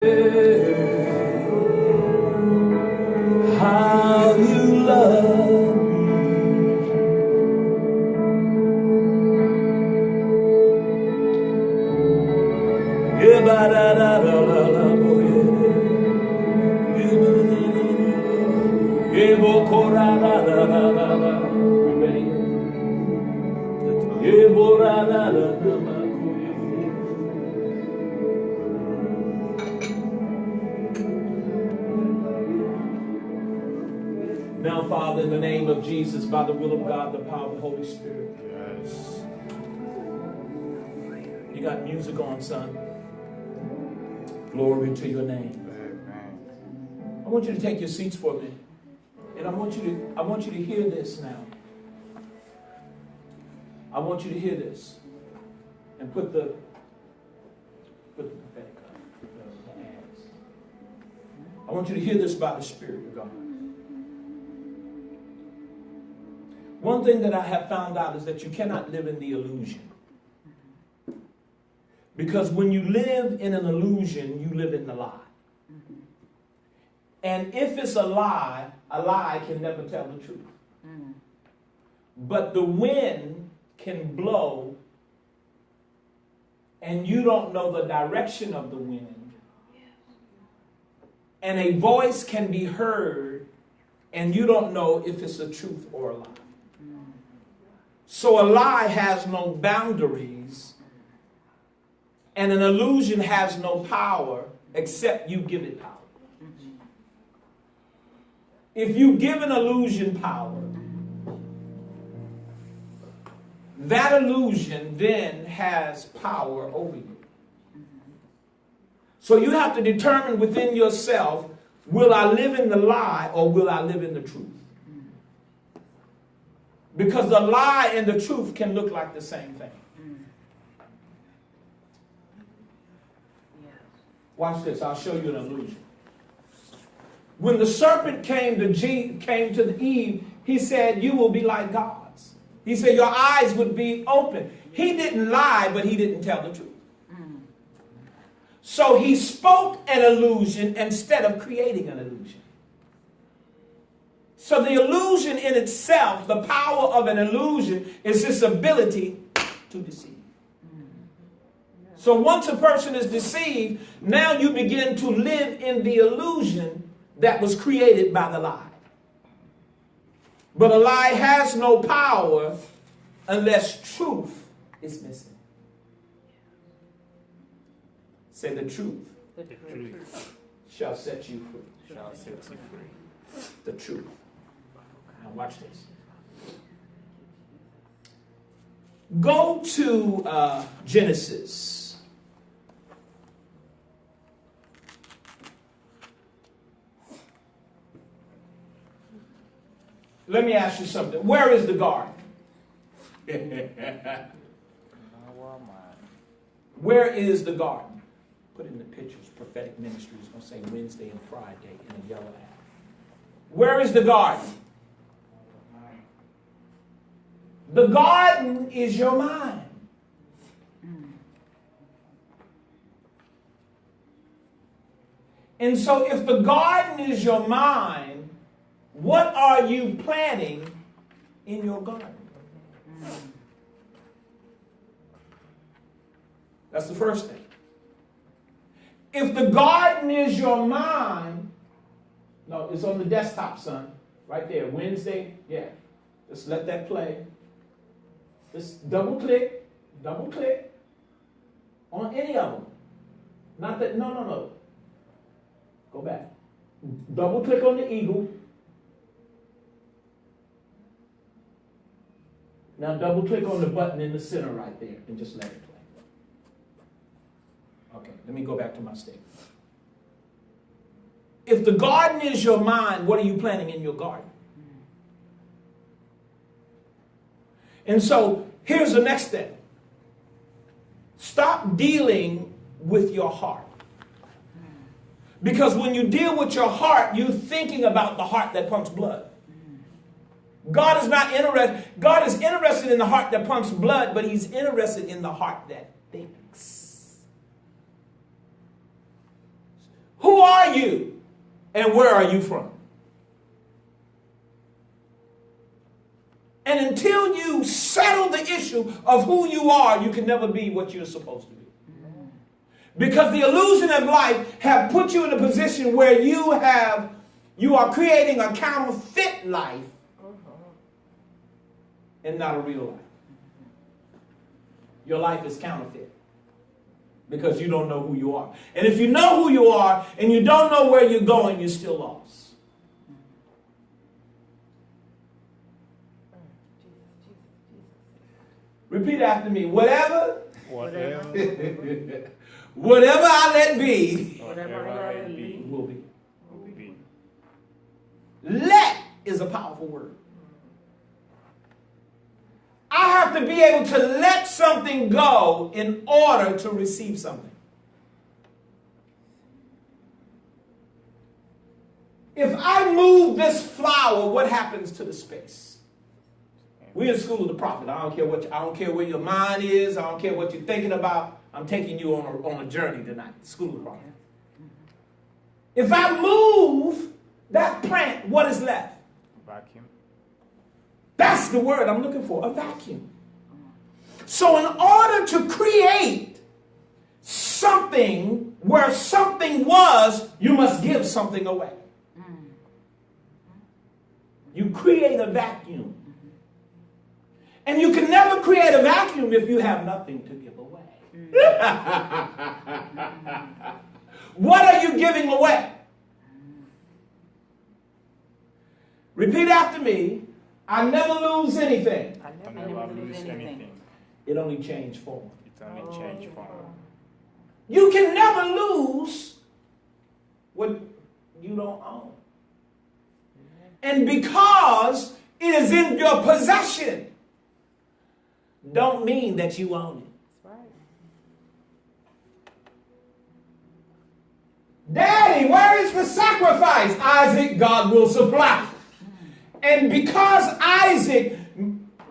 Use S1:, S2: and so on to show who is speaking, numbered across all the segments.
S1: How you love me. Yeah, ba da da da da da, oh yeah. Yeah, bo ko da da da da da da. You ready? Yeah, bo da da da da da. Now, Father, in the name of Jesus, by the will of God, the power of the Holy Spirit. Yes. You got music on, son. Glory to your name. I want you to take your seats for a minute. And I want you to hear this now. I want you to hear this. And put the prophetic up. The ads. I want you to hear this by the Spirit of God. One thing that I have found out is that you cannot live in the illusion. Because when you live in an illusion, you live in the lie. And if it's a lie can never tell the truth. But the wind can blow, and you don't know the direction of the wind. And a voice can be heard, and you don't know if it's a truth or a lie. So a lie has no boundaries, and an illusion has no power except you give it power. If you give an illusion power, that illusion then has power over you. So you have to determine within yourself, will I live in the lie or will I live in the truth? Because the lie and the truth can look like the same thing. Watch this. I'll show you an illusion. When the serpent came to Eve, he said, you will be like gods. He said, your eyes would be open. He didn't lie, but he didn't tell the truth. So he spoke an illusion instead of creating an illusion. So the illusion in itself, the power of an illusion, is its ability to deceive. So once a person is deceived, now you begin to live in the illusion that was created by the lie. But a lie has no power unless truth is missing. Say the truth. The truth shall set you free. Shall set you free. The truth. Now watch this. Go to Genesis. Let me ask you something. Where is the garden? Where is the garden? Put in the pictures. Prophetic ministry is going to say Wednesday and Friday in a yellow hat. Where is the garden? The garden is your mind. And so if the garden is your mind, what are you planting in your garden? That's the first thing. If the garden is your mind, no, it's on the desktop, son. Right there, Wednesday, yeah. Just let that play. Just double click on any of them. Not that, no. Go back. Double click on the eagle. Now double click on the button in the center right there and just let it play. Okay, let me go back to my statement. If the garden is your mind, what are you planting in your garden? And so here's the next thing. Stop dealing with your heart. Because when you deal with your heart, you're thinking about the heart that pumps blood. God is not interested. God is interested in the heart that pumps blood, but he's interested in the heart that thinks. you and where are you from? And until you settle the issue of who you are, you can never be what you're supposed to be. Because the illusion of life have put you in a position where you are creating a counterfeit life and not a real life. Your life is counterfeit because you don't know who you are. And if you know who you are and you don't know where you're going, you're still lost. Repeat after me. Whatever I let be, will be. Let is a powerful word. I have to be able to let something go in order to receive something. If I move this flower, what happens to the space? We're in School of the Prophet. I don't care where your mind is. I don't care what you're thinking about. I'm taking you on a journey tonight. School of the Prophet. If I move that plant, what is left?
S2: Vacuum.
S1: That's the word I'm looking for, a vacuum. So in order to create something where something was, you must give something away. You create a vacuum. And you can never create a vacuum if you have nothing to give away. What are you giving away? Repeat after me. I never lose anything.
S2: I never lose anything.
S1: It only changed form.
S2: It only changed form.
S1: You can never lose what you don't own. And because it is in your possession, don't mean that you own it.
S3: That's right.
S1: Daddy, where is the sacrifice? Isaac, God will supply. And because Isaac,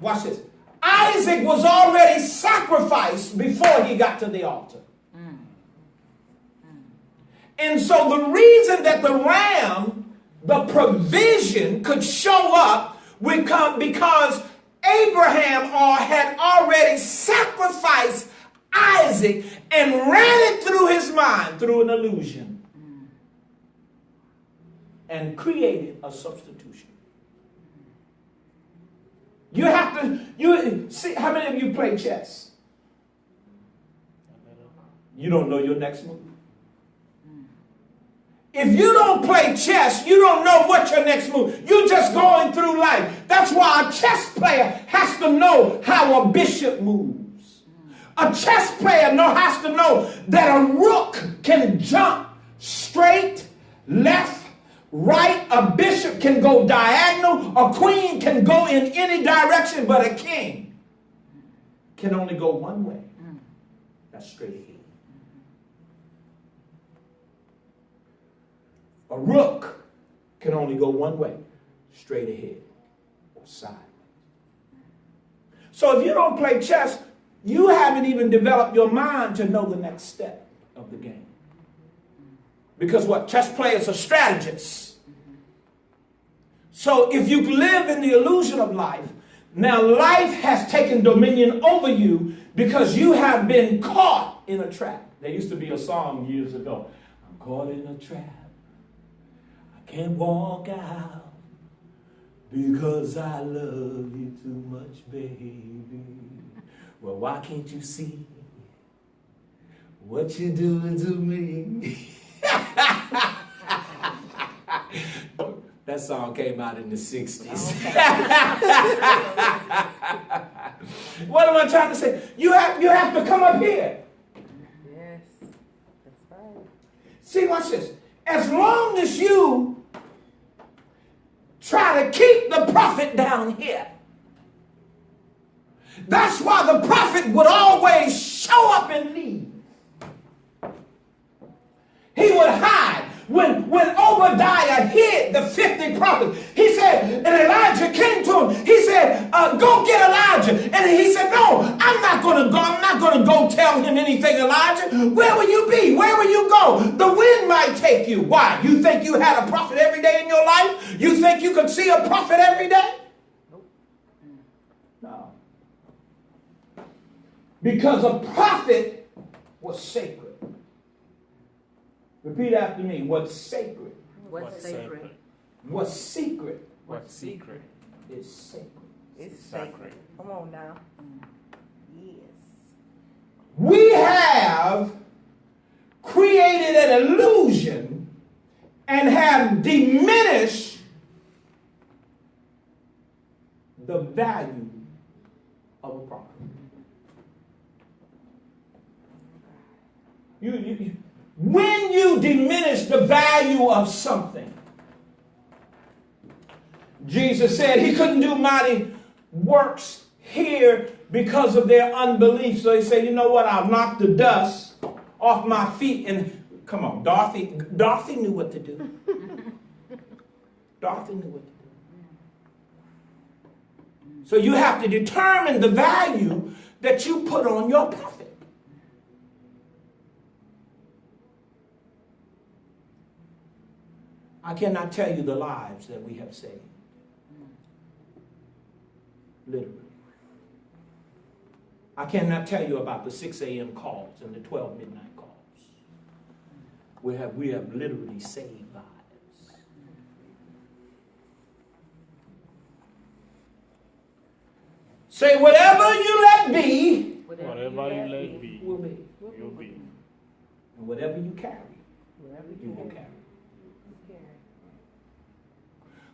S1: watch this, Isaac was already sacrificed before he got to the altar. And so the reason that the ram, the provision, could show up would come because Abraham had already sacrificed Isaac and ran it through his mind through an illusion and created a substitution. You have to, see, how many of you play chess? You don't know your next move. If you don't play chess, you don't know what your next move. You're just going through life. That's why a chess player has to know how a bishop moves. A chess player has to know that a rook can jump straight, left, right. A bishop can go diagonal. A queen can go in any direction, but a king can only go one way. That's straight ahead. A rook can only go one way, straight ahead or sideways. So if you don't play chess, you haven't even developed your mind to know the next step of the game. Because what? Chess players are strategists. So if you live in the illusion of life, now life has taken dominion over you because you have been caught in a trap. There used to be a song years ago. I'm caught in a trap. Can't walk out because I love you too much, baby. Well, why can't you see what you're doing to me? That song came out in the 60s. What am I trying to say? You have to come up here.
S3: Yes, that's right.
S1: See, watch this. As long as you try to keep the prophet down here, that's why the prophet would always show up and leave. He would hide. When Obadiah hid the 50 prophets, he said, said, and Elijah came to him. He said, go get Elijah. And he said, no, I'm not going to go. I'm not going to go tell him anything, Elijah. Where will you be? Where will you go? The wind might take you. Why? You think you had a prophet every day in your life? You think you could see a prophet every day? No. Because a prophet was sacred. Repeat after me. What's sacred?
S3: What's sacred?
S1: What's secret?
S2: What's secret?
S1: Is sacred.
S3: It's sacred. Come on now. Yes.
S1: We have created an illusion and have diminished the value of a prophet. When you diminish the value of something, Jesus said he couldn't do mighty works here because of their unbelief. So he said, you know what? I'll knock the dust off my feet. And come on, Dorothy knew what to do. Dorothy knew what to do. So you have to determine the value that you put on your prophet. I cannot tell you the lives that we have saved. Literally. I cannot tell you about the 6 a.m. calls and the 12 midnight calls. We have literally saved lives. Say, whatever you let be,
S2: Whatever you let be,
S1: will be.
S2: you'll be.
S1: And whatever you carry, you will carry.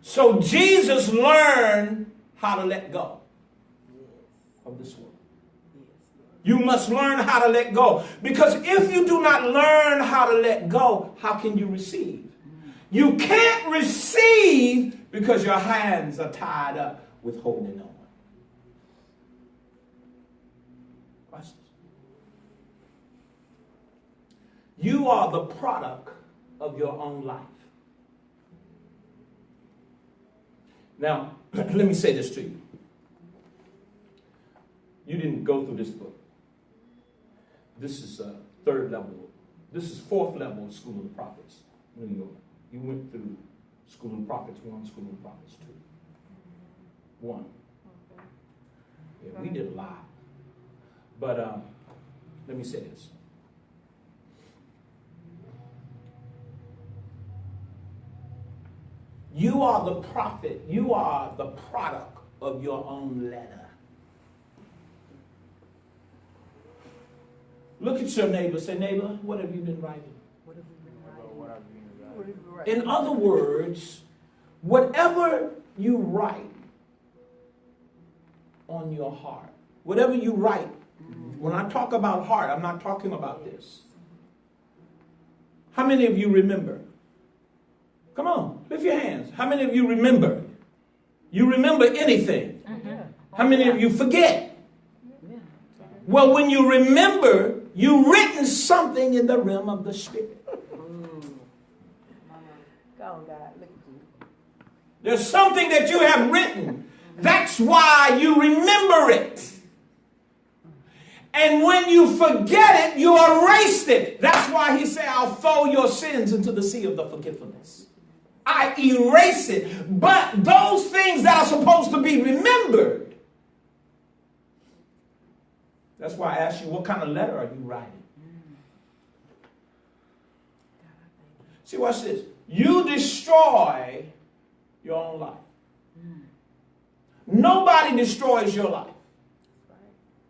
S1: So Jesus learned how to let go of this world. You must learn how to let go. Because if you do not learn how to let go, how can you receive? You can't receive because your hands are tied up with holding on. Watch this. You are the product of your own life. Now, let me say this to you. You didn't go through this book. This is third level. This is fourth level of School of the Prophets, New York. You went through School of the Prophets 1, School of the Prophets 2. 1. Yeah, we did a lot. But let me say this. You are the prophet. You are the product of your own letter. Look at your neighbor. Say, neighbor, what have you been writing?
S2: What have you been writing?
S1: In other words, whatever you write on your heart, whatever you write, when I talk about heart, I'm not talking about this. How many of you remember? Come on, lift your hands. How many of you remember? You remember anything? How many of you forget? Well, when you remember, you've written something in the realm of the Spirit. There's something that you have written. That's why you remember it. And when you forget it, you erased it. That's why he said, I'll throw your sins into the sea of the forgetfulness. I erase it. But those things that are supposed to be remembered, that's why I asked you, what kind of letter are you writing? See, watch this. You destroy your own life. Nobody destroys your life.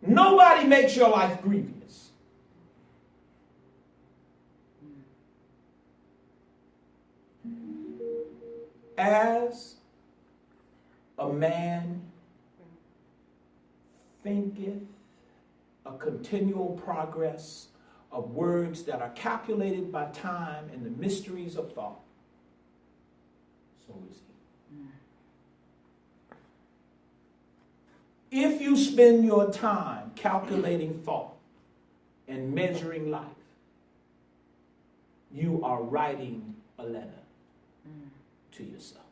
S1: Nobody makes your life grievous. As a man thinketh, a continual progress of words that are calculated by time and the mysteries of thought, so is he. If you spend your time calculating thought and measuring life, you are writing a letter to yourself.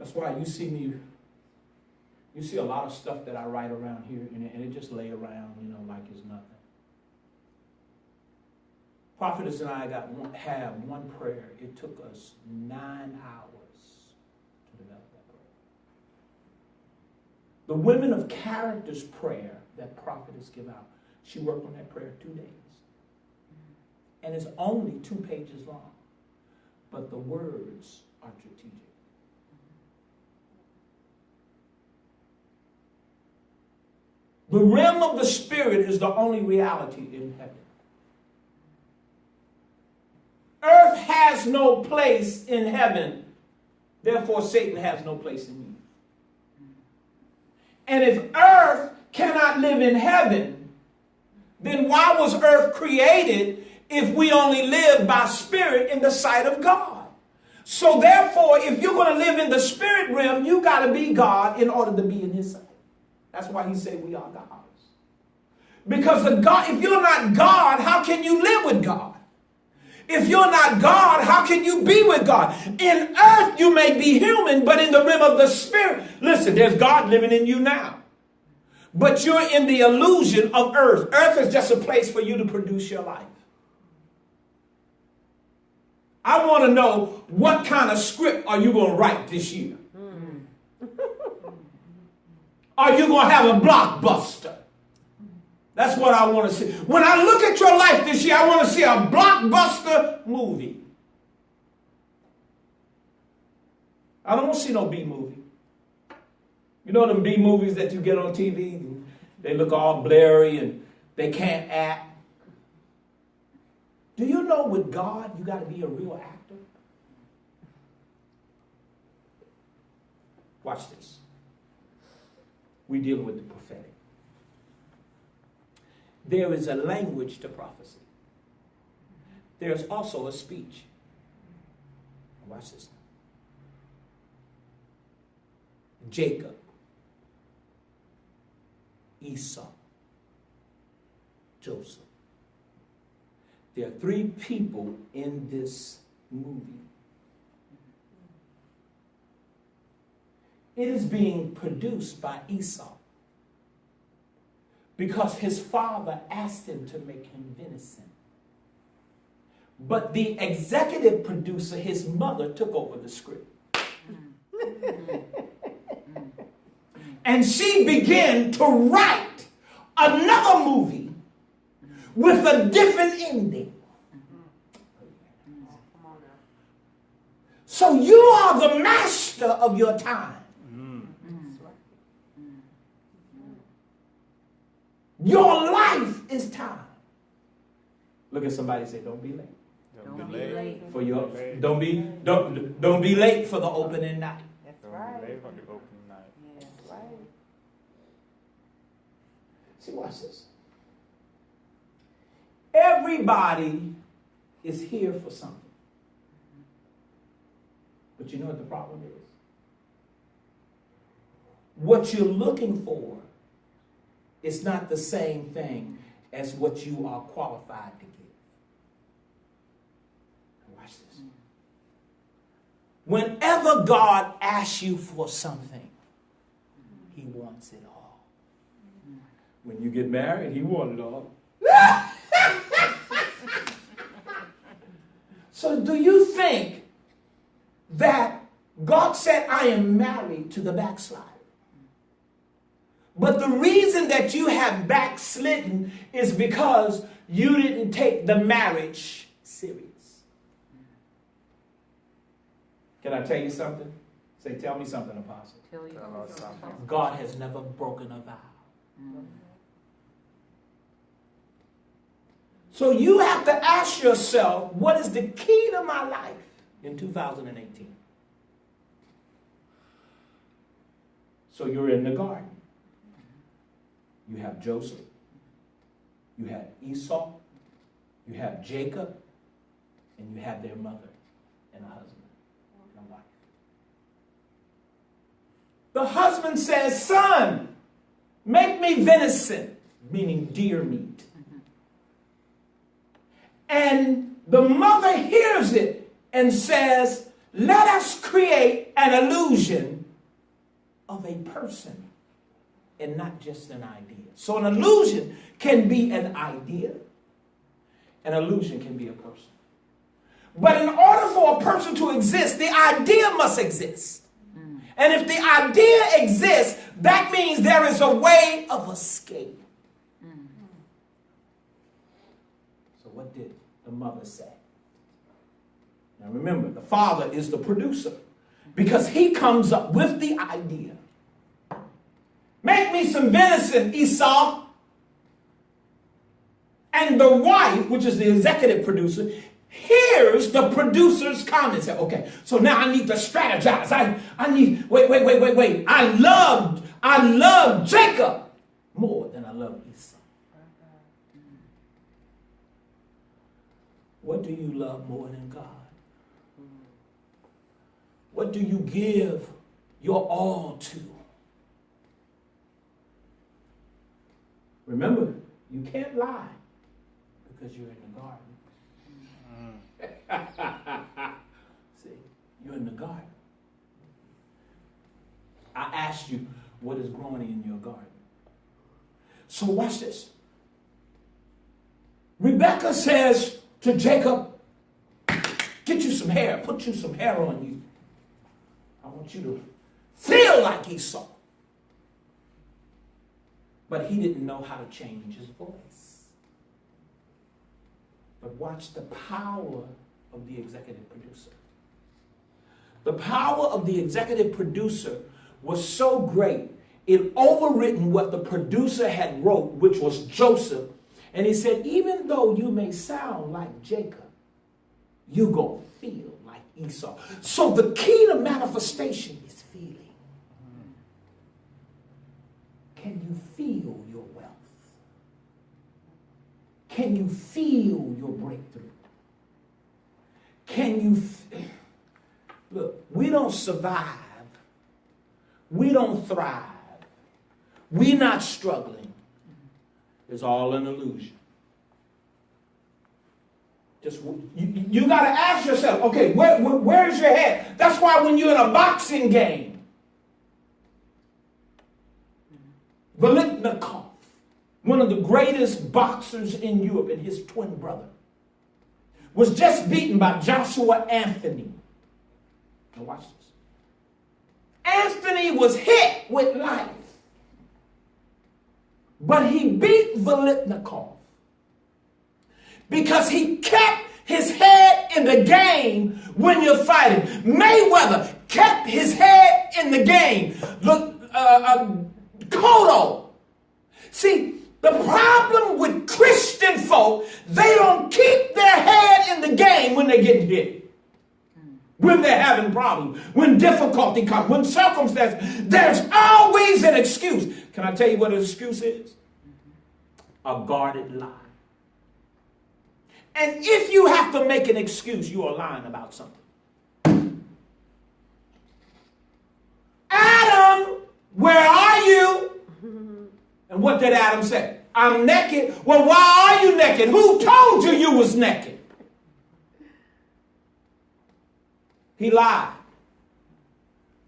S1: That's why you see me, you see a lot of stuff that I write around here, and it just lay around, you know, like it's nothing. Prophetess and I have one prayer. It took us 9 hours to develop that prayer. The Women of Character's prayer that prophetess give out, she worked on that prayer 2 days. And it's only 2 pages long. But the words are strategic. The realm of the spirit is the only reality in heaven. Earth has no place in heaven. Therefore, Satan has no place in you. And if earth cannot live in heaven, then why was earth created if we only live by spirit in the sight of God? So therefore, if you're going to live in the spirit realm, you got to be God in order to be in his sight. That's why he said we are gods. Because if you're not God, how can you live with God? If you're not God, how can you be with God? In earth, you may be human, but in the realm of the spirit, listen, there's God living in you now. But you're in the illusion of earth. Earth is just a place for you to produce your life. I want to know, what kind of script are you going to write this year? Are you going to have a blockbuster? That's what I want to see. When I look at your life this year, I want to see a blockbuster movie. I don't want to see no B movie. You know them B movies that you get on TV? And they look all blurry and they can't act. Do you know with God, you got to be a real actor? Watch this. We deal with the prophetic. There is a language to prophecy. There's also a speech. Watch this. Jacob, Esau, Joseph. There are 3 people in this movie. It is being produced by Esau because his father asked him to make him venison. But the executive producer, his mother, took over the script. And she began to write another movie with a different ending. So you are the master of your time. Your life is time. Look at somebody and say, don't be late.
S2: Don't be late.
S1: For your don't be late for the opening night.
S3: That's
S2: Don't
S3: right.
S2: be late for the opening night.
S3: That's right.
S1: See, watch this. Everybody is here for something. But you know what the problem is? What you're looking for is not the same thing as what you are qualified to give. Watch this. Whenever God asks you for something, he wants it all. When you get married, he wants it all. So do you think that God said, I am married to the backslider? But the reason that you have backslidden is because you didn't take the marriage serious. Can I tell you something? Say, tell me something, Apostle.
S3: Tell you
S2: Tell us something.
S1: God has never broken a vow. So you have to ask yourself, what is the key to my life in 2018? So you're in the garden. You have Joseph. You have Esau. You have Jacob. And you have their mother and a husband and a wife. The husband says, son, make me venison, meaning deer meat. And the mother hears it and says, let us create an illusion of a person and not just an idea. So an illusion can be an idea. An illusion can be a person. But in order for a person to exist, the idea must exist. And if the idea exists, that means there is a way of escape. So what did the mother say? Now remember, the father is the producer because he comes up with the idea. Make me some venison, Esau. And the wife, which is the executive producer, hears the producer's comments. Okay, so now I need to strategize. I need, wait. I love Jacob more than I love Esau. What do you love more than God? What do you give your all to? Remember, you can't lie because you're in the garden. See, you're in the garden. I asked you what is growing in your garden. So watch this. Rebecca says to Jacob, get you some hair, put you some hair on you. I want you to feel like Esau. But he didn't know how to change his voice. But watch the power of the executive producer. The power of the executive producer was so great, it overwritten what the producer had wrote, which was Joseph. And he said, even though you may sound like Jacob, you're going to feel like Esau. So the key to manifestation is feeling. Can you feel your wealth? Can you feel your breakthrough? Can you look, we don't survive. We don't thrive. We're not struggling. It's all an illusion. Just you got to ask yourself, okay, where's your head? That's why when you're in a boxing game, Volitnikov, one of the greatest boxers in Europe, and his twin brother, was just beaten by Joshua Anthony. Now watch this. Anthony was hit with life, but he beat Volitnikov because he kept his head in the game when you're fighting. Mayweather kept his head in the game. Cotto. See, the problem with Christian folk, they don't keep their head in the game when they get hit. When they're having problems, when difficulty comes, when circumstances, there's always an excuse. Can I tell you what an excuse is? A guarded lie. And if you have to make an excuse, you are lying about something. Adam, where are you? And what did Adam say? I'm naked. Well, why are you naked? Who told you you was naked? He lied.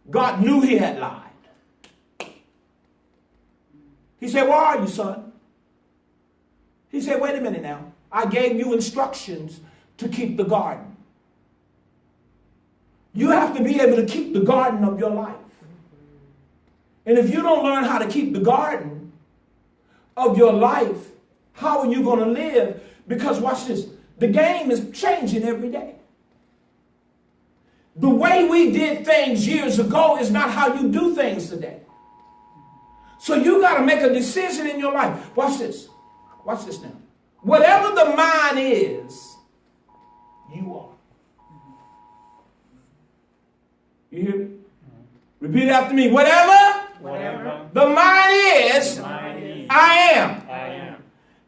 S1: God knew he had lied. He said, where are you, son? He said, wait a minute now. I gave you instructions to keep the garden. You have to be able to keep the garden of your life. And if you don't learn how to keep the garden of your life, how are you going to live? Because watch this. The game is changing every day. The way we did things years ago is not how you do things today. So you got to make a decision in your life. Watch this. Watch this now. Whatever the mind is, you are. You hear me? Repeat after me. Whatever the mind is, I am.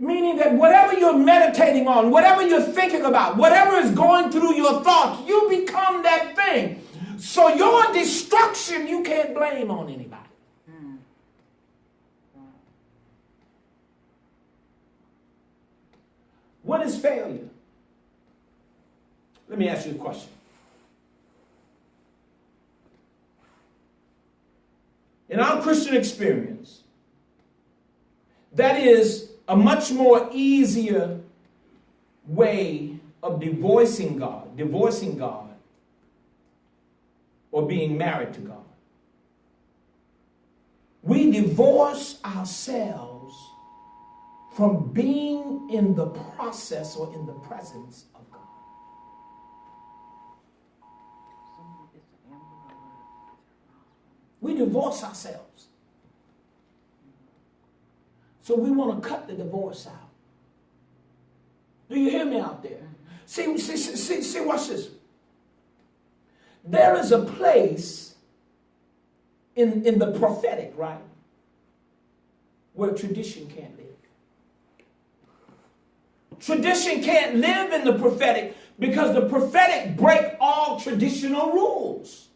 S1: Meaning that whatever you're meditating on, whatever you're thinking about, whatever is going through your thoughts, you become that thing. So your destruction, you can't blame on anybody. What is failure? Let me ask you a question. in our Christian experience, that is a much more easier way of divorcing God, or being married to God. We divorce ourselves from being in the process or in the presence of God. We divorce ourselves. So we want to cut the divorce out. Do you hear me out there? See, watch this. There is a place in the prophetic, right, where tradition can't live. Tradition can't live in the prophetic because the prophetic break all traditional rules.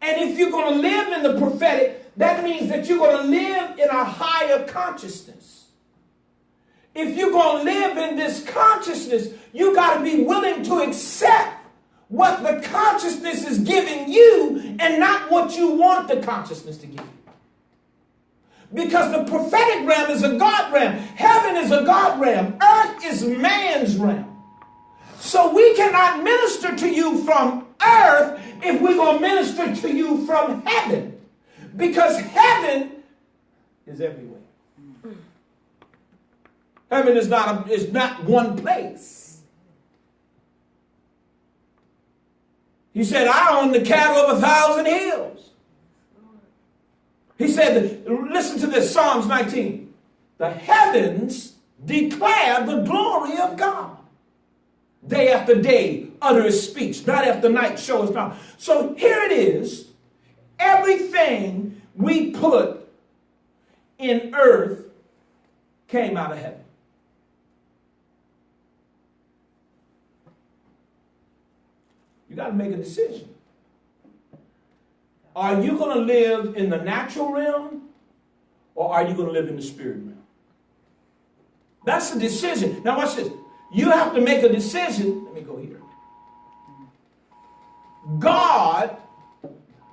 S1: And if you're going to live in the prophetic, that means that you're going to live in a higher consciousness. If you're going to live in this consciousness, you got to be willing to accept what the consciousness is giving you and not what you want the consciousness to give you. Because the prophetic realm is a God realm. Heaven is a God realm. Earth is man's realm. So we cannot minister to you from earth if we're going to minister to you from heaven. Because heaven is everywhere. Heaven is not one place. He said, I own the cattle of 1,000 hills. He said, listen to this, Psalms 19. The heavens declare the glory of God. Day after day utter his speech. Night after night show his power. So here it is. Everything we put in earth came out of heaven. You got to make a decision. Are you going to live in the natural realm or are you going to live in the spirit realm? That's the decision. Now watch this. You have to make a decision. Let me go here. God,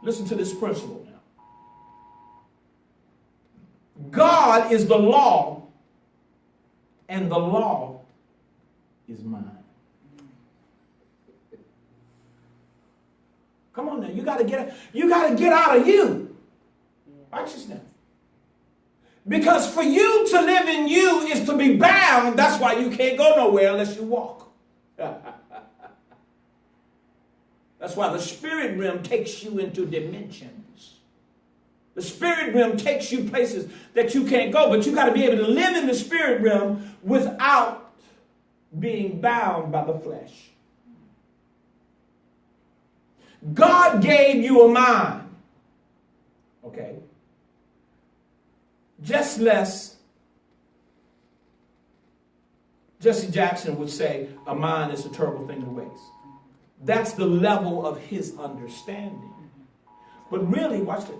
S1: listen to this principle now. God is the law and the law is mine. Come on now, you got to get out of you. Watch this now. Because for you to live in you is to be bound. That's why you can't go nowhere unless you walk. That's why the spirit realm takes you into dimensions. The spirit realm takes you places that you can't go, but you got to be able to live in the spirit realm without being bound by the flesh. God gave you a mind. Okay. Just less, Jesse Jackson would say, a mind is a terrible thing to waste. That's the level of his understanding. But really, watch this.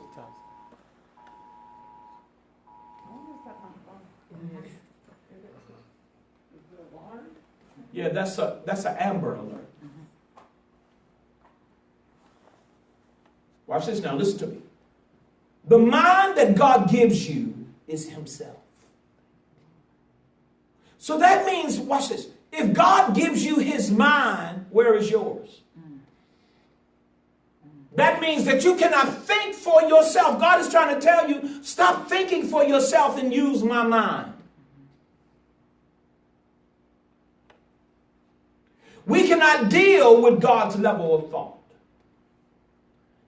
S1: Yeah, that's an Amber Alert. Watch this now, listen to me. The mind that God gives you is himself. So that means, watch this, if God gives you his mind, where is yours? That means that you cannot think for yourself. God is trying to tell you, stop thinking for yourself and use my mind. We cannot deal with God's level of thought.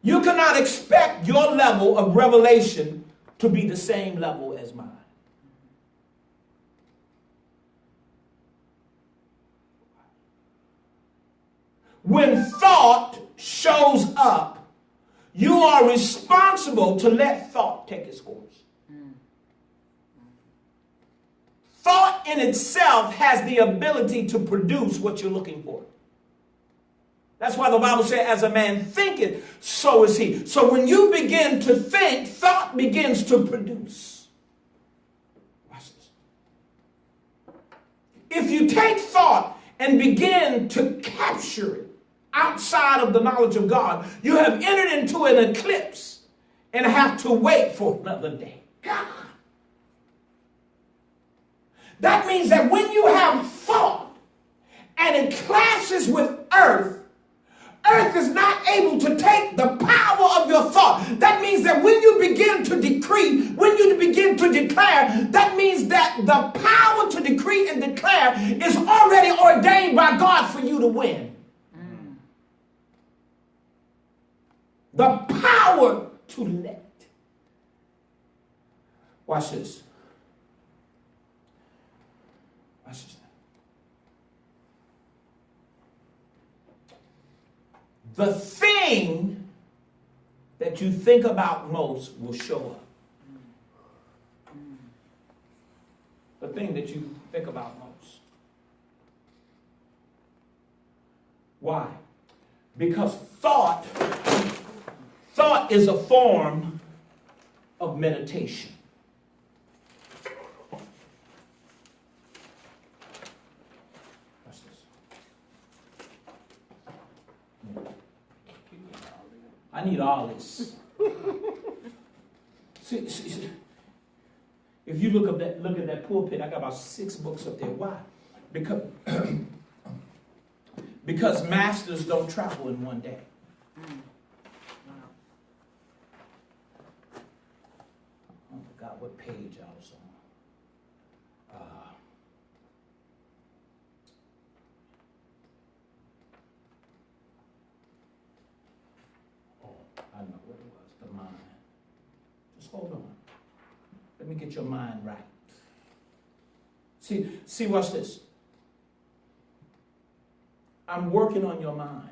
S1: You cannot expect your level of revelation to be the same level as mine. When thought shows up, you are responsible to let thought take its course. Thought in itself has the ability to produce what you're looking for. That's why the Bible says, as a man thinketh, so is he. So when you begin to think, thought begins to produce. Watch this. If you take thought and begin to capture it outside of the knowledge of God, you have entered into an eclipse and have to wait for another day. God. That means that when you have thought and it clashes with earth, earth is not able to take the power of your thought. That means that when you begin to decree, when you begin to declare, that means that the power to decree and declare is already ordained by God for you to win. The power to let. Watch this. Watch this. The thing that you think about most will show up. The thing that you think about most. Why? Because thought is a form of meditation. Watch this. I need all this. See, if you look at that pulpit, I got about 6 books up there. Why? Because masters don't travel in one day. I forgot what page I was on. I know what it was. The mind. Just hold on. Let me get your mind right. See, watch this. I'm working on your mind.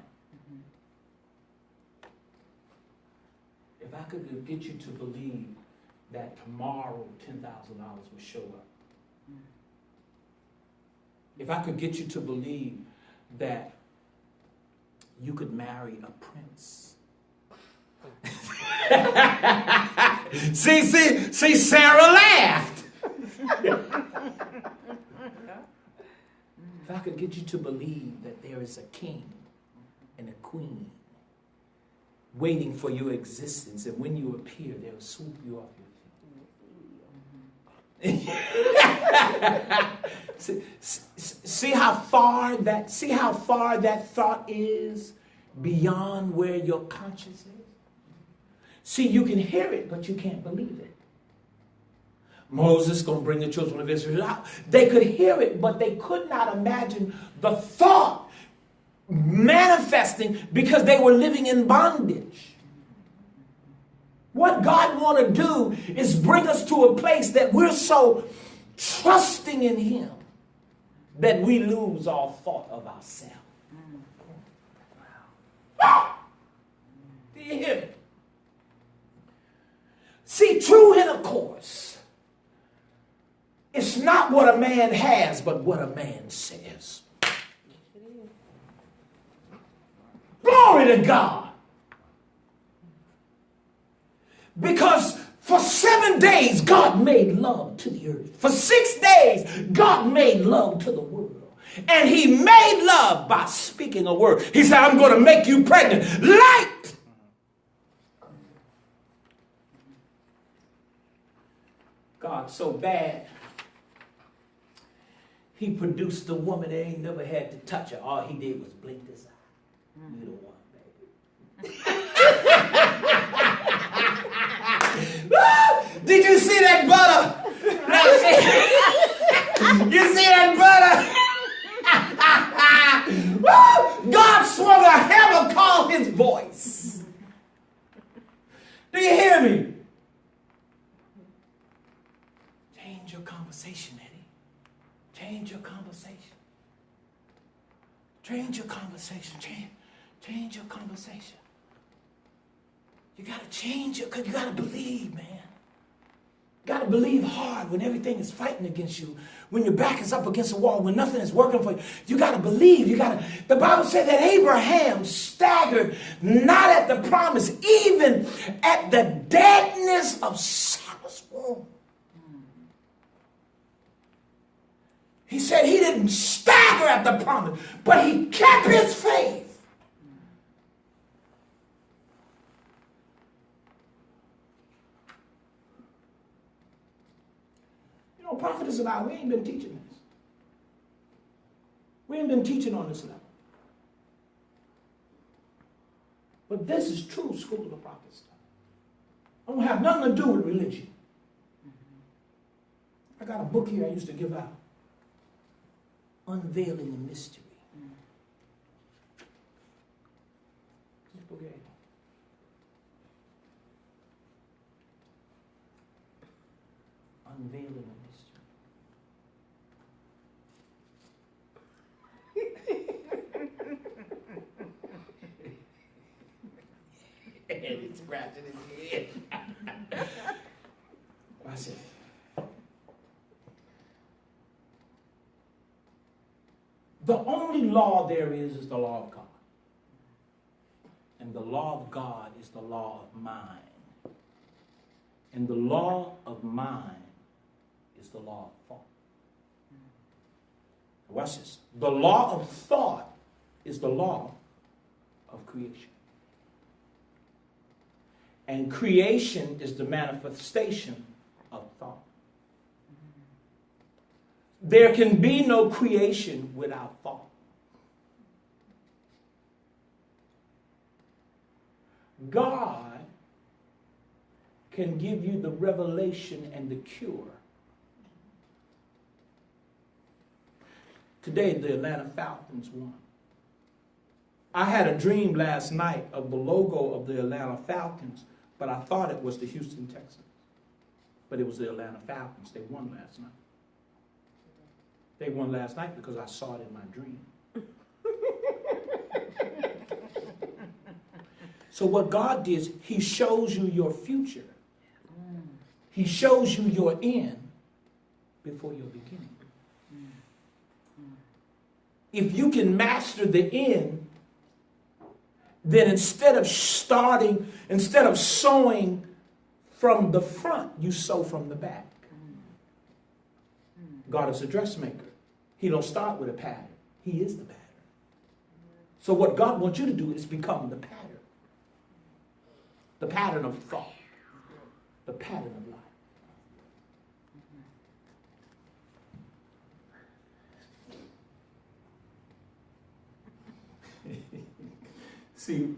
S1: If I could get you to believe that tomorrow $10,000 will show up. If I could get you to believe that you could marry a prince. See, Sarah laughed. If I could get you to believe that there is a king and a queen waiting for your existence, and when you appear, they'll swoop you off your feet. See how far that thought is beyond where your conscience is? See, you can hear it, but you can't believe it. Moses going to bring the children of Israel out. They could hear it, but they could not imagine the thought manifesting because they were living in bondage. What God want to do is bring us to a place that we're so trusting in Him that we lose all thought of ourselves. Wow. Do you hear me? See, true intercourse, it's not what a man has, but what a man says. Glory to God. Because for 7 days, God made love to the earth. For 6 days, God made love to the world. And He made love by speaking a word. He said, I'm going to make you pregnant. Light! God so bad, He produced a woman that ain't never had to touch her. All He did was blink His eye. You the one, baby. Did you see that butter? You see that butter? God swung a hammer, called His voice. Do you hear me? Change your conversation, Eddie. Change your conversation. Change your conversation. Change your conversation. You got to change it because you got to believe, man. You got to believe hard when everything is fighting against you. When your back is up against the wall, when nothing is working for you. You got to believe. The Bible said that Abraham staggered not at the promise, even at the deadness of Sarah's womb. He said he didn't stagger at the promise, but he kept his faith. prophetess and I, we ain't been teaching this. We ain't been teaching on this level. But this is true school of the prophet stuff. It don't have nothing to do with religion. I got a book here I used to give out. Unveiling the Mystery. This book here. Unveiling the Mystery. And he's scratching his head. Watch it. The only law there is the law of God. And the law of God is the law of mind. And the law of mind is the law of thought. Watch this. The law of thought is the law of creation. And creation is the manifestation of thought. There can be no creation without thought. God can give you the revelation and the cure. Today, the Atlanta Falcons won. I had a dream last night of the logo of the Atlanta Falcons, but I thought it was the Houston Texans. But it was the Atlanta Falcons. They won last night. They won last night because I saw it in my dream. So what God did is he shows you your future. He shows you your end before your beginning. If you can master the end, then instead of sowing from the front, you sow from the back. God is a dressmaker. He don't start with a pattern. He is the pattern. So what God wants you to do is become the pattern. The pattern of thought. The pattern of life. See,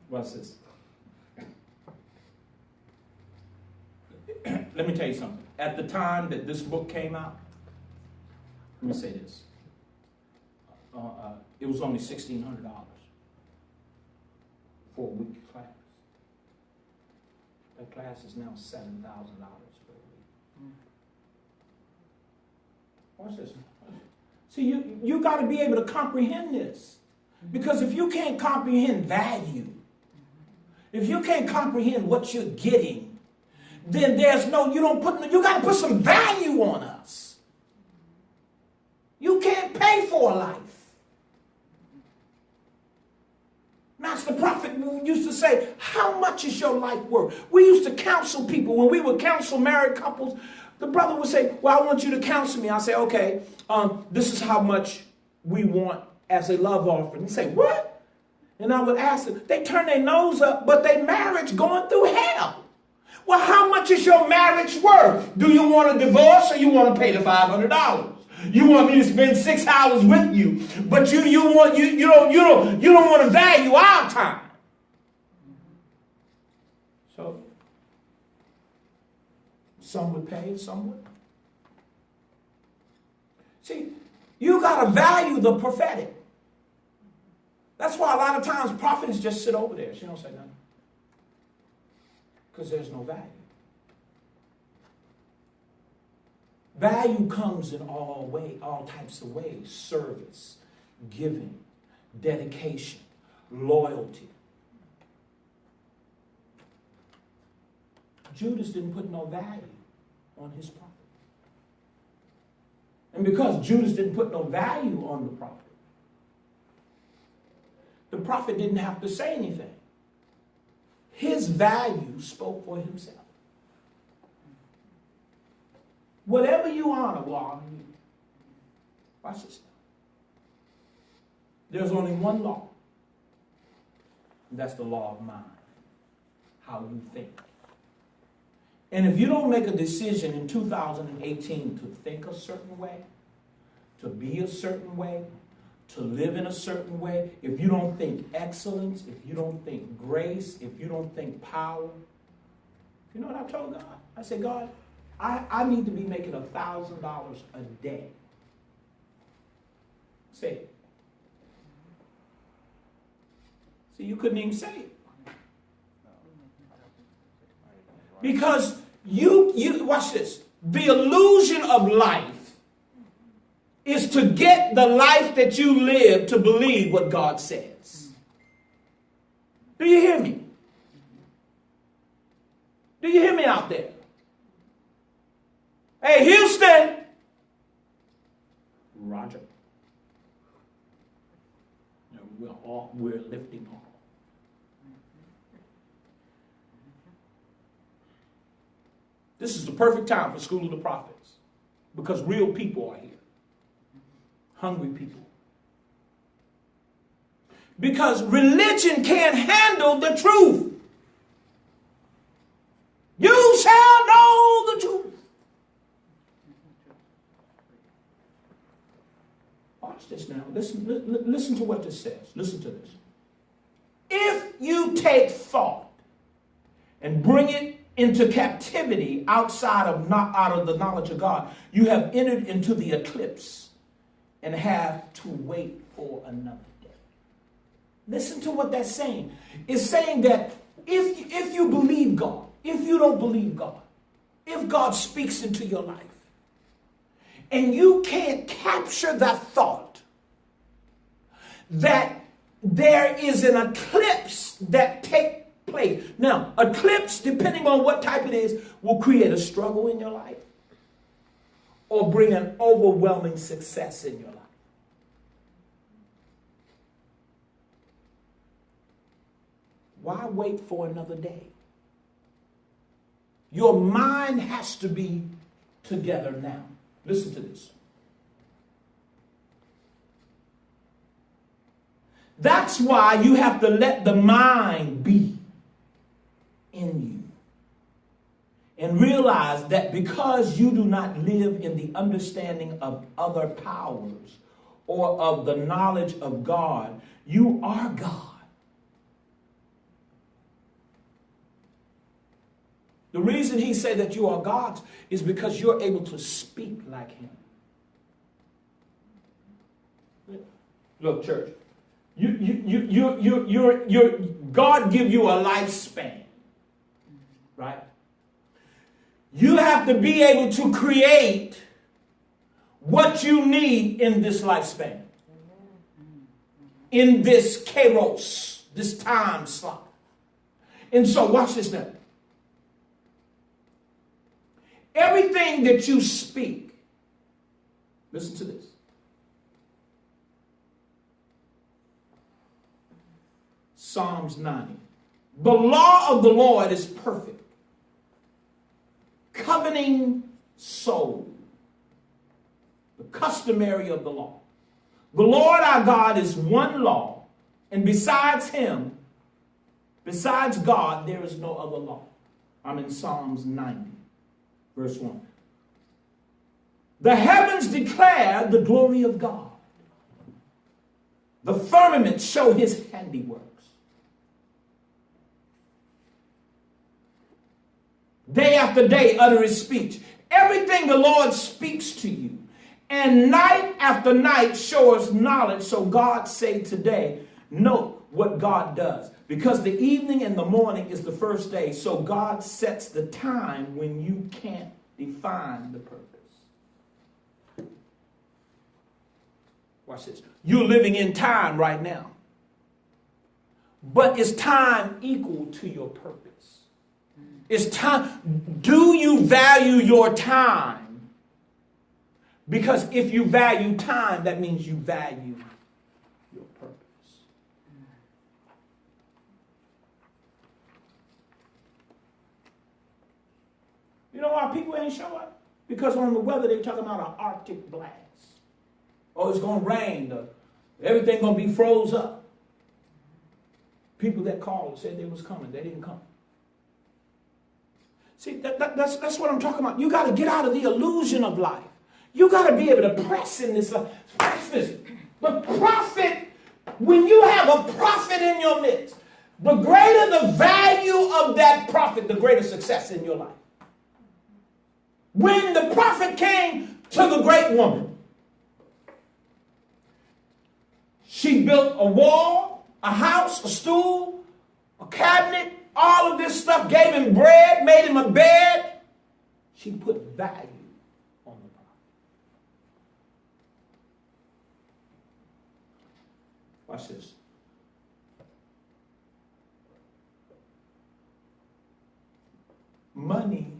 S1: what's this? Let me tell you something. At the time that this book came out, let me say this. It was only $1,600 for a week class. That class is now $7,000 for a week. Watch this. See, you got to be able to comprehend this. Because if you can't comprehend value, if you can't comprehend what you're getting, then you got to put some value on us. You can't pay for a life. Master Prophet used to say, how much is your life worth? We used to counsel people. When we would counsel married couples, the brother would say, well, I want you to counsel me. I say, okay, this is how much we want as a love offering. He'd say, what? And I would ask them, they turn their nose up, but their marriage going through hell. Well, how much is your marriage worth? Do you want a divorce or you want to pay the $500? You want me to spend 6 hours with you, but you don't want to value our time. So some would pay and some wouldn't. See, you got to value the prophetic. That's why a lot of times prophets just sit over there. She don't say nothing. Because there's no value. Value comes in all types of ways. Service, giving, dedication, loyalty. Judas didn't put no value on his prophet. And because Judas didn't put no value on the prophet didn't have to say anything. His value spoke for himself. Whatever you honor will honor you. Watch this. There's only one law. And that's the law of mind. How you think. And if you don't make a decision in 2018 to think a certain way, to be a certain way, to live in a certain way, if you don't think excellence, if you don't think grace, if you don't think power, you know what I told God? I said, God, I need to be making $1,000 a day. Say it. See, you couldn't even say it. Because you watch this. The illusion of life is to get the life that you live to believe what God says. Do you hear me? Do you hear me out there? Hey, Houston. Roger. We're lifting off. This is the perfect time for School of the Prophets because real people are here. Hungry people. Because religion can't handle the truth. You shall know the truth. Watch this now. Listen to what this says. Listen to this. If you take thought and bring it into captivity out of the knowledge of God, you have entered into the eclipse and have to wait for another day. Listen to what that's saying. It's saying that if you believe God, if you don't believe God, if God speaks into your life, and you can't capture that thought that there is an eclipse that takes place. Now, eclipse, depending on what type it is, will create a struggle in your life or bring an overwhelming success in your life. Why wait for another day? Your mind has to be together now. Listen to this. That's why you have to let the mind be in you. And realize that because you do not live in the understanding of other powers or of the knowledge of God, you are God. The reason he said that you are God's is because you're able to speak like him. Look, church, God give you a lifespan, right? You have to be able to create what you need in this lifespan, in this kairos, this time slot. And so watch this now. Everything that you speak, listen to this. Psalms 90. The law of the Lord is perfect, coveting soul, the customary of the law. The Lord our God is one law, and besides him, besides God, there is no other law. I'm in Psalms 90. Verse 1. The heavens declare the glory of God. The firmament show his handiworks. Day after day utter his speech. Everything the Lord speaks to you. And night after night shows knowledge. So God say today, note what God does. Because the evening and the morning is the first day. So God sets the time when you can't define the purpose. Watch this. You're living in time right now. But is time equal to your purpose? Is time, do you value your time? Because if you value time, that means you value your purpose. You know why people ain't show up? Because on the weather, they're talking about an Arctic blast. Oh, it's going to rain. Everything going to be froze up. People that called said they was coming. They didn't come. See, that's what I'm talking about. You got to get out of the illusion of life. You got to be able to press in this life. Press this. The prophet, when you have a prophet in your midst, the greater the value of that prophet, the greater success in your life. When the prophet came to the great woman, she built a wall, a house, a stool, a cabinet, all of this stuff, gave him bread, made him a bed. She put value on the prophet. Watch this. Money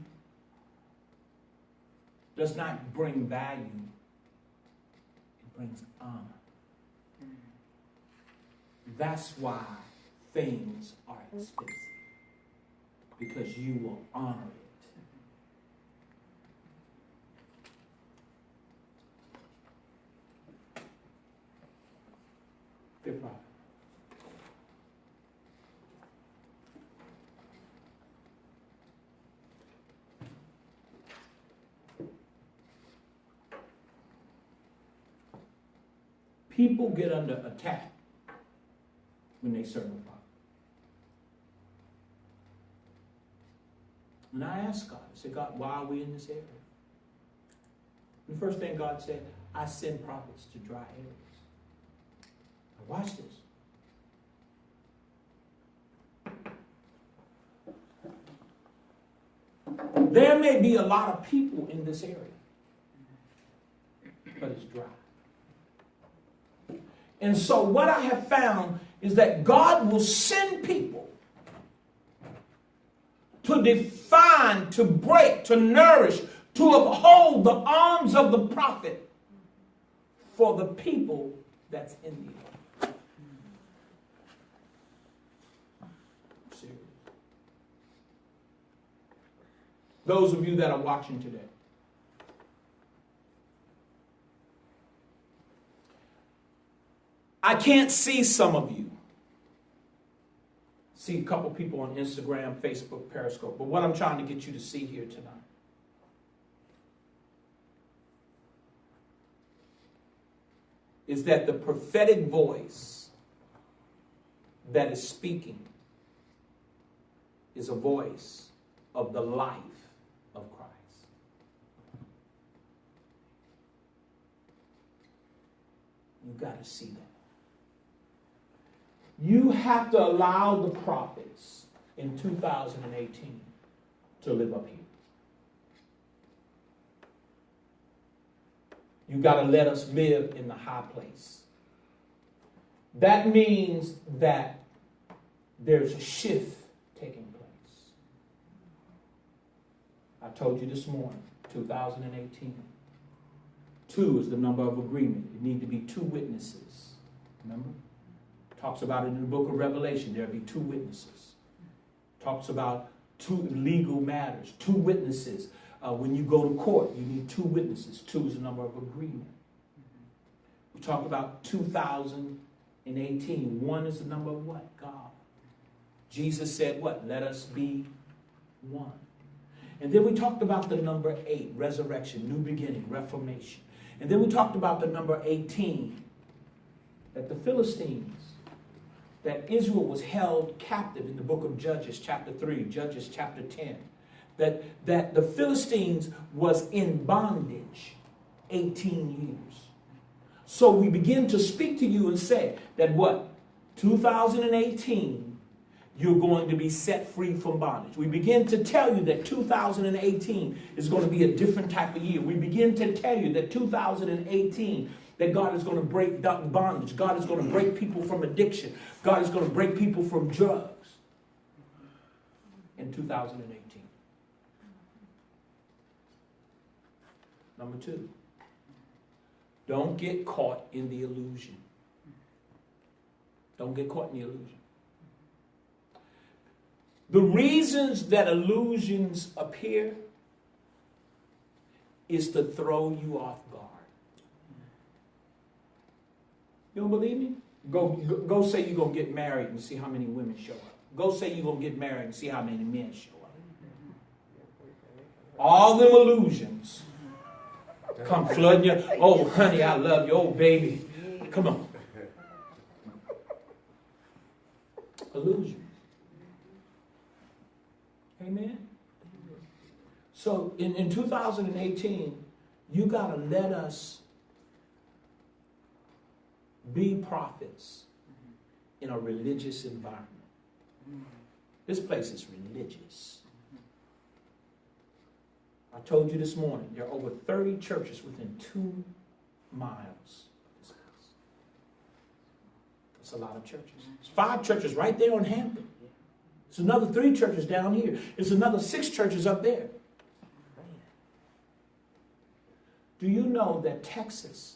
S1: does not bring value. It brings honor. That's why things are expensive. Because you will honor it. Good prophet. People get under attack when they serve a prophet. And I asked God, I said, God, why are we in this area? And the first thing God said, I send prophets to dry areas. Now watch this. There may be a lot of people in this area, but it's dry. And so what I have found is that God will send people to define, to break, to nourish, to uphold the arms of the prophet for the people that's in the earth. Serious. Those of you that are watching today, I can't see some of you. See a couple people on Instagram, Facebook, Periscope. But what I'm trying to get you to see here tonight is that the prophetic voice that is speaking is a voice of the life of Christ. You've got to see that. You have to allow the prophets in 2018 to live up here. You got to let us live in the high place. That means that there's a shift taking place. I told you this morning, 2018. 2 is the number of agreement. It needs to be 2 witnesses. Remember? Talks about it in the book of Revelation. There'll be 2 witnesses. Talks about 2 legal matters, 2 witnesses. When you go to court, you need 2 witnesses. 2 is the number of agreement. We talk about 2018. 1 is the number of what? God. Jesus said what? Let us be one. And then we talked about the number 8, resurrection, new beginning, reformation. And then we talked about the number 18, that the Philistines, that Israel was held captive in the book of Judges, chapter 3, Judges, chapter 10. That the Philistines was in bondage 18 years. So we begin to speak to you and say that what? 2018, you're going to be set free from bondage. We begin to tell you that 2018 is going to be a different type of year. We begin to tell you that 2018, that God is going to break bondage. God is going to break people from addiction. God is going to break people from drugs in 2018. Number 2, don't get caught in the illusion. Don't get caught in the illusion. The reasons that illusions appear is to throw you off guard. You don't believe me? Go say you're going to get married and see how many women show up. Go say you're going to get married and see how many men show up. All them illusions come flooding you. Oh, honey, I love you. Oh, baby. Come on. Illusion. Amen. So in 2018, you got to let us be prophets in a religious environment. This place is religious. I told you this morning, there are over 30 churches within 2 miles. That's a lot of churches. There's 5 churches right there on Hampton. There's another 3 churches down here. There's another 6 churches up there. Do you know that Texas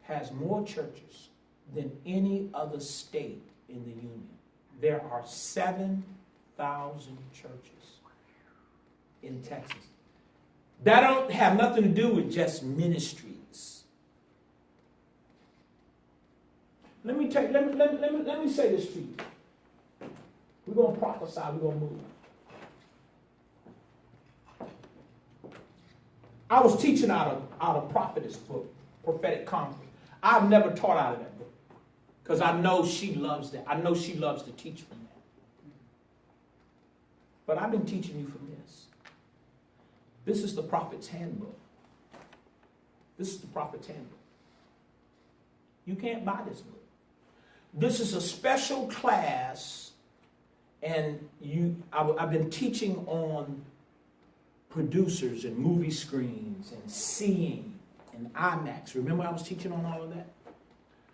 S1: has more churches than any other state in the union? There are 7,000 churches in Texas. That don't have nothing to do with just ministries. Let me say this to you. We're going to prophesy, we're going to move. I was teaching out of Prophetess book, Prophetic Conference. I've never taught out of that book because I know she loves that. I know she loves to teach from that. But I've been teaching you from this. This is the Prophet's Handbook. This is the Prophet's Handbook. You can't buy this book. This is a special class, and I've been teaching on producers and movie screens and seeing and IMAX. Remember I was teaching on all of that?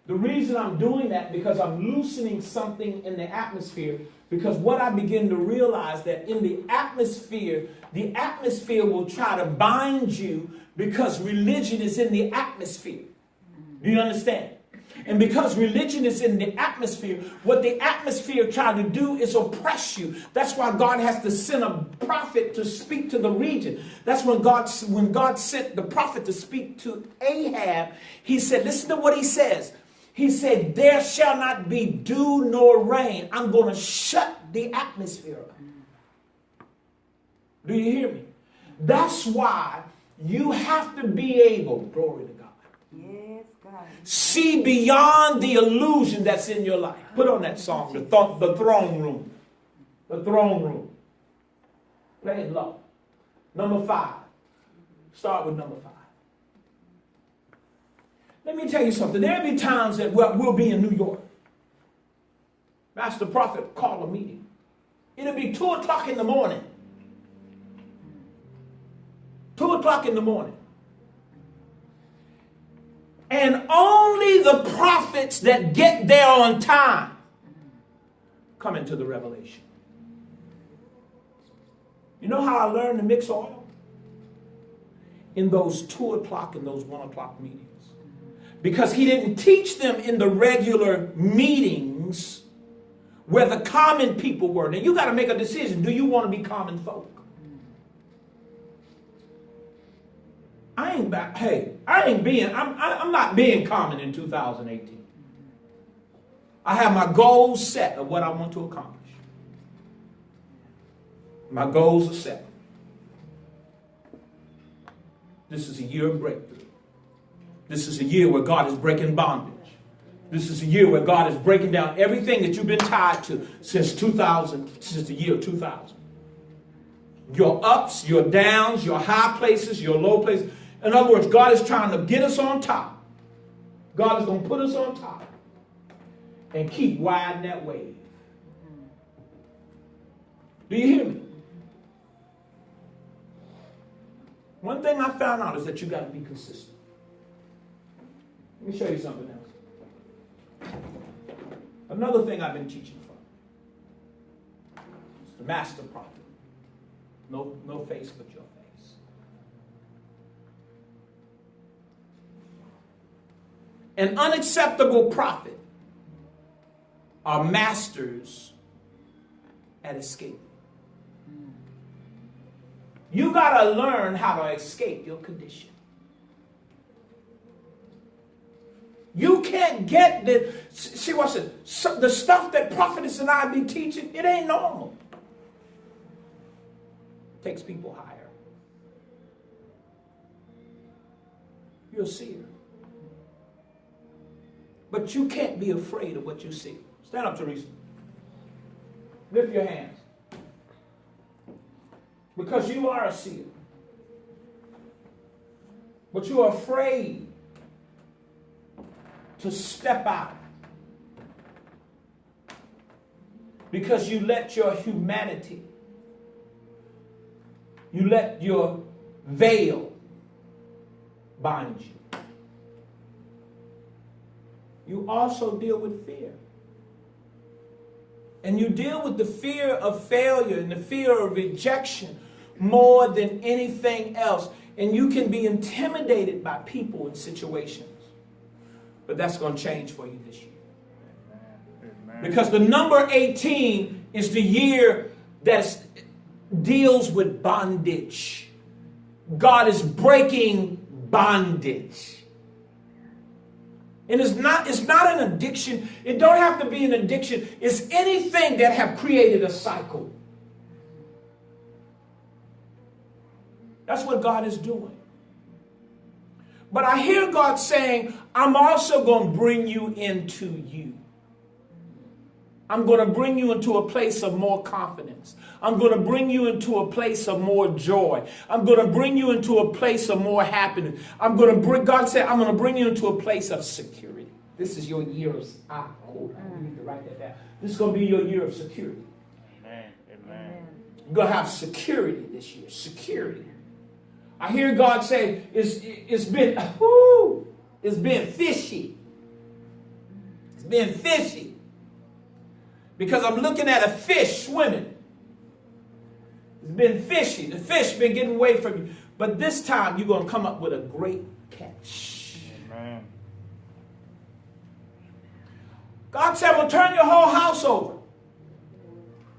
S1: The reason I'm doing that because I'm loosening something in the atmosphere, because what I begin to realize that in the atmosphere will try to bind you because religion is in the atmosphere. Do you understand? And because religion is in the atmosphere, what the atmosphere tried to do is oppress you. That's why God has to send a prophet to speak to the region. That's when God sent the prophet to speak to Ahab. He said, listen to what he says. He said, there shall not be dew nor rain. I'm going to shut the atmosphere up. Do you hear me? That's why you have to be able, glory to God, see beyond the illusion that's in your life. Put on that song, the throne room. The throne room. Play it low. Number 5. Start with number 5. Let me tell you something. There'll be times that we'll be in New York. Master Prophet called a meeting. It'll be 2 o'clock in the morning. 2 o'clock in the morning. And only the prophets that get there on time come into the revelation. You know how I learned to mix oil? In those 2 o'clock and those 1 o'clock meetings. Because he didn't teach them in the regular meetings where the common people were. Now you got to make a decision. Do you want to be common folk? I'm not being common in 2018. I have my goals set of what I want to accomplish. My goals are set. This is a year of breakthrough. This is a year where God is breaking bondage. This is a year where God is breaking down everything that you've been tied to since the year 2000. Your ups, your downs, your high places, your low places. In other words, God is trying to get us on top. God is going to put us on top and keep riding that wave. Do you hear me? One thing I found out is that you got to be consistent. Let me show you something else. Another thing I've been teaching from. It's the master prophet. No face but your face. An unacceptable prophet are masters at escaping. You got to learn how to escape your condition. You can't get the, see what's it? So the stuff that prophetess and I be teaching, it ain't normal. Takes people higher. You're a seer. But you can't be afraid of what you see. Stand up, Teresa. Lift your hands. Because you are a seer. But you are afraid to step out. Because you let your humanity, you let your veil bind you. You also deal with fear. And you deal with the fear of failure and the fear of rejection more than anything else. And you can be intimidated by people and situations. But that's going to change for you this year. Amen. Because the number 18 is the year that deals with bondage. God is breaking bondage. And it's not an addiction. It don't have to be an addiction. It's anything that have created a cycle. That's what God is doing. But I hear God saying, I'm also going to bring you into you. I'm going to bring you into a place of more confidence. I'm going to bring you into a place of more joy. I'm going to bring you into a place of more happiness. God said, I'm going to bring you into a place of security. This is your year of, you need to write that down. This is going to be your year of security.
S2: Amen. Amen.
S1: You're going to have security this year. Security. I hear God say, it's been fishy. It's been fishy. Because I'm looking at a fish swimming. It's been fishy. The fish been getting away from you. But this time you're going to come up with a great catch.
S2: Amen.
S1: God said, I'm going to turn your whole house over.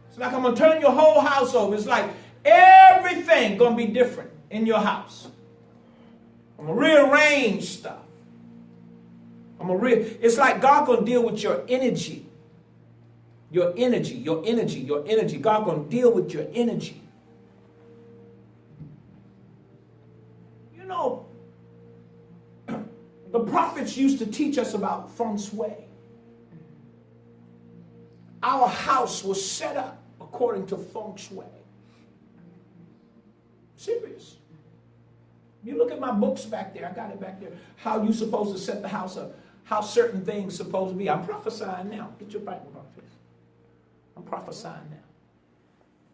S1: It's like I'm going to turn your whole house over. It's like everything going to be different in your house. I'm going to rearrange stuff. It's like God going to deal with your energy. Your energy. God going to deal with your energy. You know, the prophets used to teach us about feng shui. Our house was set up according to feng shui. Serious. You look at my books back there. I got it back there. How you supposed to set the house up. How certain things supposed to be. I'm prophesying now. Get your Bible out, please. I'm prophesying now.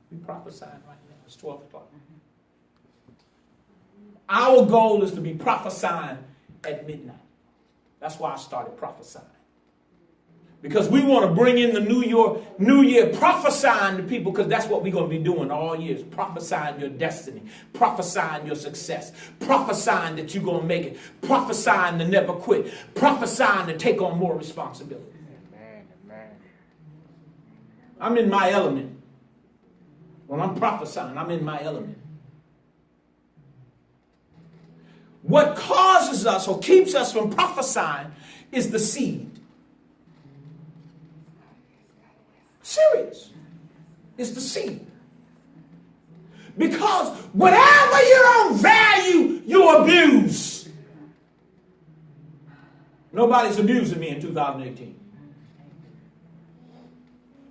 S1: We're prophesying right now. It's 12 o'clock. Our goal is to be prophesying at midnight. That's why I started prophesying. Because we want to bring in the new year prophesying to people, because that's what we're going to be doing all years. Prophesying your destiny. Prophesying your success. Prophesying that you're going to make it. Prophesying to never quit. Prophesying to take on more responsibility. I'm in my element. When I'm prophesying, I'm in my element. What causes us or keeps us from prophesying is the seed. Serious. It's the seed. Because whatever you don't value, you abuse. Nobody's abusing me in 2018.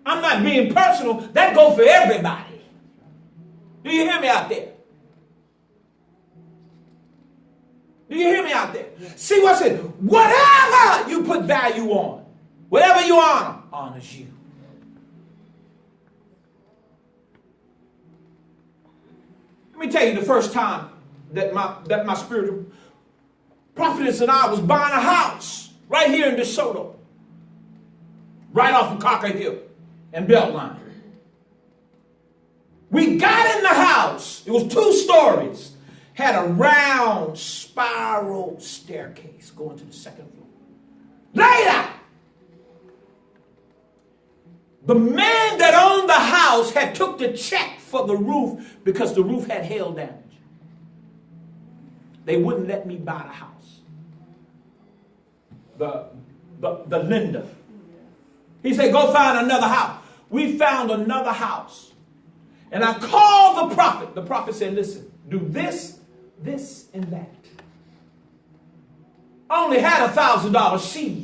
S1: I'm not being personal. That goes for everybody. Do you hear me out there? Do you hear me out there? See what's it? Whatever you put value on, whatever you honor, honors you. Let me tell you the first time that my spiritual prophetess and I was buying a house right here in DeSoto, right off of Cocker Hill and Beltline. We got in the house. It was 2 stories. Had a round spiral staircase going to the 2nd floor. Laid out. The man that owned the house had took the check for the roof because the roof had hail damage. They wouldn't let me buy the house. The lender. He said, go find another house. We found another house. And I called the prophet. The prophet said, listen, do this, this, and that. only had $1,000 seed.